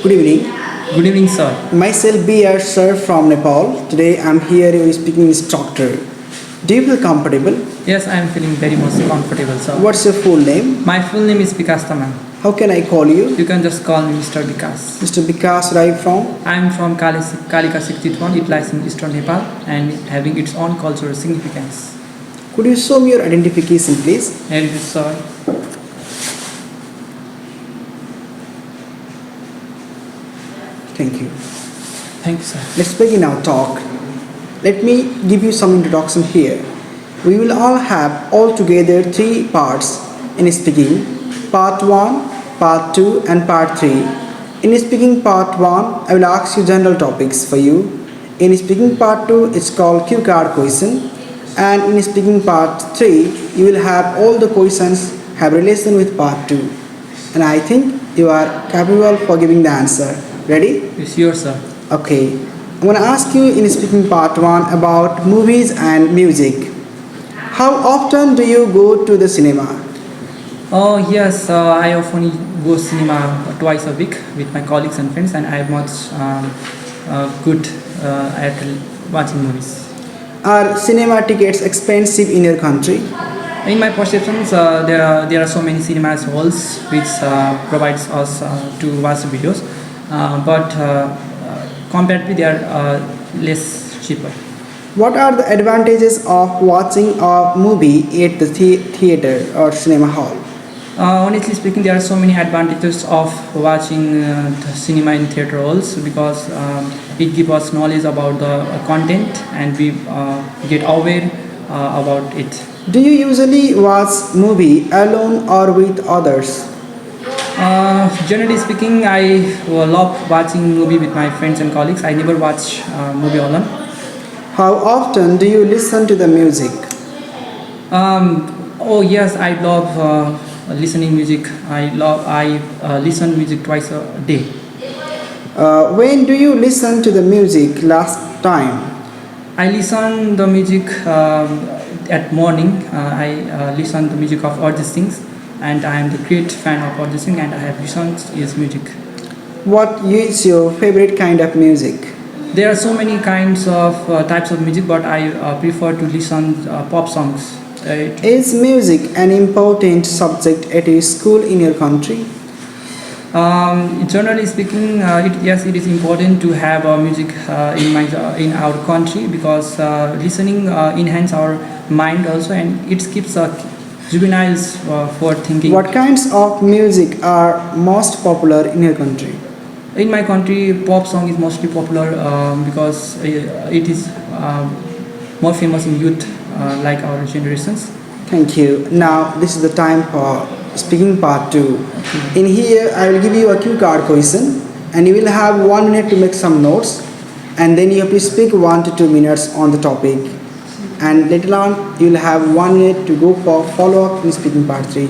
Good evening. Good evening, sir. Myself B.R. Sir from Nepal. Today I'm here speaking instructor. Do you feel comfortable? Yes, I am feeling very much comfortable, sir. What's your full name? My full name is Vikas Taman. How can I call you? You can just call me Mr. Vikas. Mr. Vikas, where are you from? I am from Kalika 61. It lies in eastern Nepal and having its own cultural significance. Could you show me your identification, please? Here it is, sir. Thank you. Thank you, sir. Let's begin our talk. Let me give you some introduction here. We will all have altogether 3 parts in speaking. Part 1, Part 2 and Part 3. In speaking Part 1, I will ask you general topics for you. In speaking Part 2, it's called cue card question. And in speaking Part 3, you will have all the questions have relation with Part 2. And I think you are capable for giving the answer. Ready? Yes, sure, sir. Okay. I'm going to ask you in speaking Part 1 about movies and music. How often do you go to the cinema? Oh, yes, I often go cinema twice a week with my colleagues and friends, and I am much good at watching movies. Are cinema tickets expensive in your country? In my perceptions, there are so many cinemas halls which provides us to watch videos, but comparatively they are less cheaper. What are the advantages of watching a movie at the theater or cinema hall? Honestly speaking, there are so many advantages of watching the cinema in theater halls because it gives us knowledge about the content and we get aware about it. Do you usually watch movie alone or with others? Generally speaking, I love watching movie with my friends and colleagues. I never watch movie alone. How often do you listen to the music? Oh yes, I love listening music. I listen music twice a day. When do you listen to the music last time? I listen the music at morning. I listen the music of Arjit Singh, and I am the great fan of Arjit Singh, and I have listened his music. What is your favorite kind of music? There are so many kinds of types of music, but I prefer to listen pop songs. Is music an important subject at a school in your country? Generally speaking, yes, it is important to have music in our country because listening enhance our mind also, and it keeps juveniles for thinking. What kinds of music are most popular in your country? In my country, pop song is mostly popular because it is more famous in youth like our generations. Thank you. Now this is the time for speaking part 2. Okay. In here I will give you a cue card question and you will have 1 minute to make some notes and then you have to speak 1 to 2 minutes on the topic and later on you will have 1 minute to go for follow up in speaking part 3.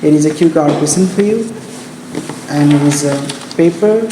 Here is a cue card question for you and here is a paper.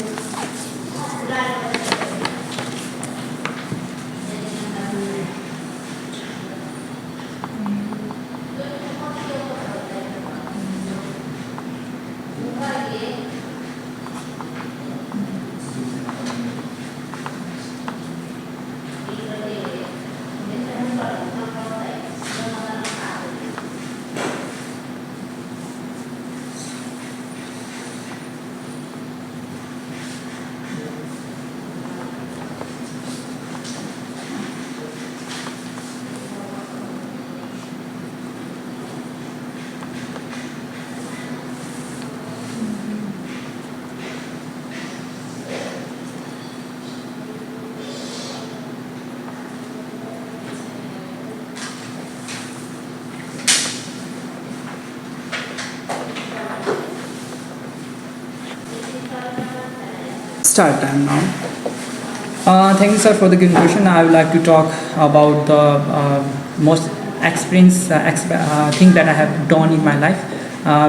Start time now. Thank you, sir, for the good question. I would like to talk about the most experience thing that I have done in my life.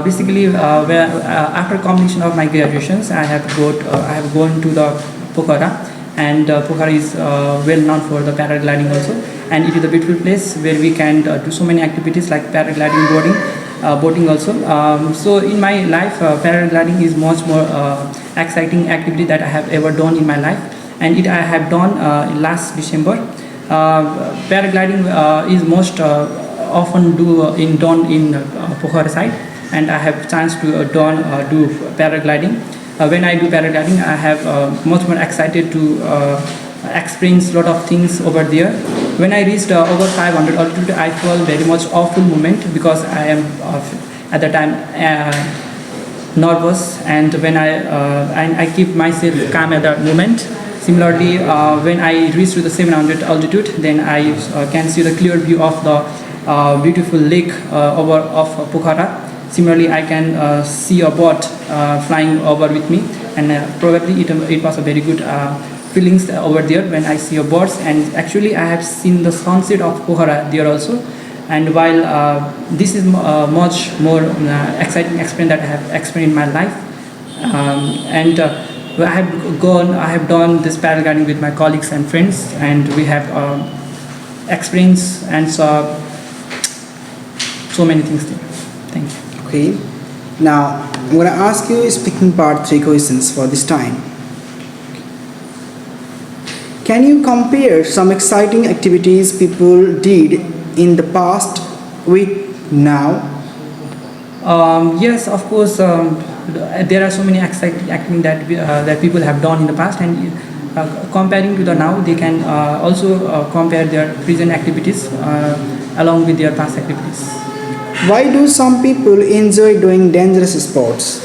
Basically, after completion of my graduations, I have gone to the Pokhara, and Pokhara is well known for the paragliding also, and it is a beautiful place where we can do so many activities like paragliding, boarding, boating also. So in my life, paragliding is much more exciting activity that I have ever done in my life, and it I have done last December. Paragliding is most often done in Pokhara side, and I have chance to do paragliding. When I do paragliding, I have much more excited to experience lot of things over there. When I reached over 500 altitude, I felt very much awful moment because I am at the time nervous, and when I keep myself calm at that moment. Similarly, when I reach to the 700 altitude, then I can see the clear view of the beautiful lake over of Pokhara. Similarly, I can see a bird flying over with me, and probably it was a very good feelings over there when I see a birds. And actually, I have seen the sunset of Pokhara there also. And while this is much more exciting experience that I have experienced in my life, I have done this paragliding with my colleagues and friends, and we have experienced and saw so many things there. Thank you. Okay. Now, I'm going to ask you speaking part 3 questions for this time. Can you compare some exciting activities people did in the past with now? Yes, of course. There are so many exciting activities that people have done in the past, and comparing to the now, they can also compare their present activities along with their past activities. Why do some people enjoy doing dangerous sports?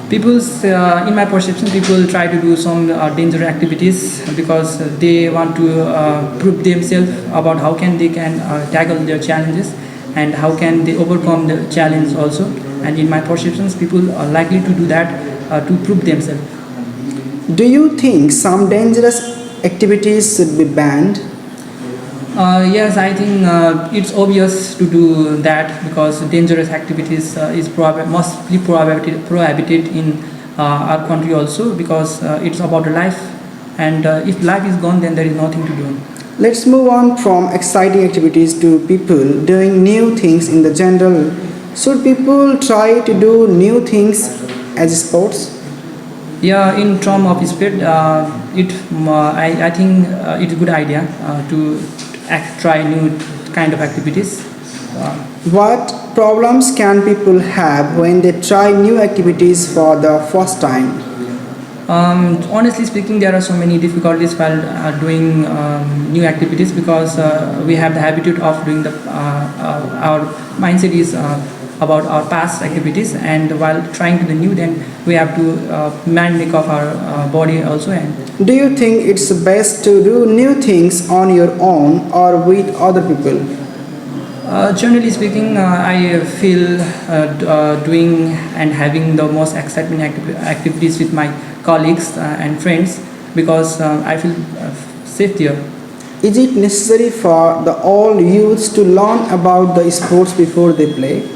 In my perception, people try to do some dangerous activities because they want to prove themselves about how they can tackle their challenges and how can they overcome the challenge also. And in my perceptions, people are likely to do that to prove themselves. Do you think some dangerous activities should be banned? Yes, I think it's obvious to do that because dangerous activities is mostly prohibited in our country also, because it's about life, and if life is gone, then there is nothing to do. Let's move on from exciting activities to people doing new things in the general. Should people try to do new things as sports? Yeah, in terms of sport, I think it's a good idea to try new kind of activities. What problems can people have when they try new activities for the first time? Honestly speaking, there are so many difficulties while doing new activities because we have the habit of doing our mindset is about our past activities, and while trying to the new, then we have to make of our body also. And do you think it's best to do new things on your own or with other people? Generally speaking, I feel doing and having the most exciting activities with my colleagues and friends because I feel safe there. Is it necessary for the all youths to learn about the sports before they play?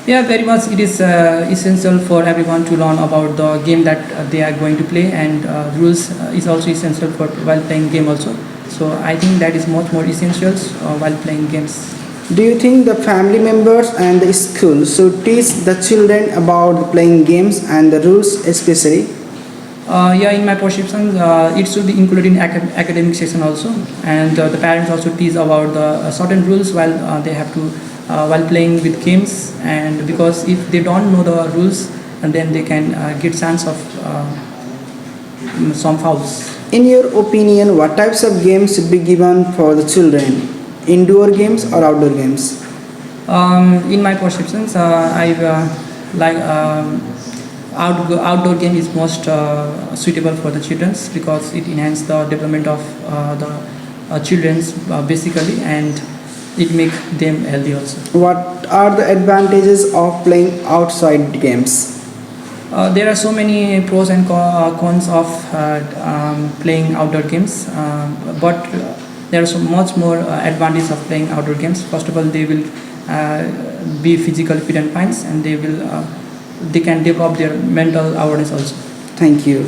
Yeah, very much. It is essential for everyone to learn about the game that they are going to play, and rules is also essential for while playing game also. So I think that is much more essential while playing games. Do you think the family members and the school should teach the children about playing games and the rules especially? Yeah, in my perception, it should be included in academic session also, and the parents also teach about the certain rules while they have to while playing with games, and because if they don't know the rules, and then they can get chance of some fouls. In your opinion, what types of games should be given for the children? Indoor games or outdoor games? In my perceptions, I like outdoor game is most suitable for the children because it enhances the development of the children's basically, and it makes them healthy also. What are the advantages of playing outside games? There are so many pros and cons of playing outdoor games, but there are so much more advantages of playing outdoor games. First of all, they will be physically fit and fine, and they can develop their mental awareness also. Thank you.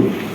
you.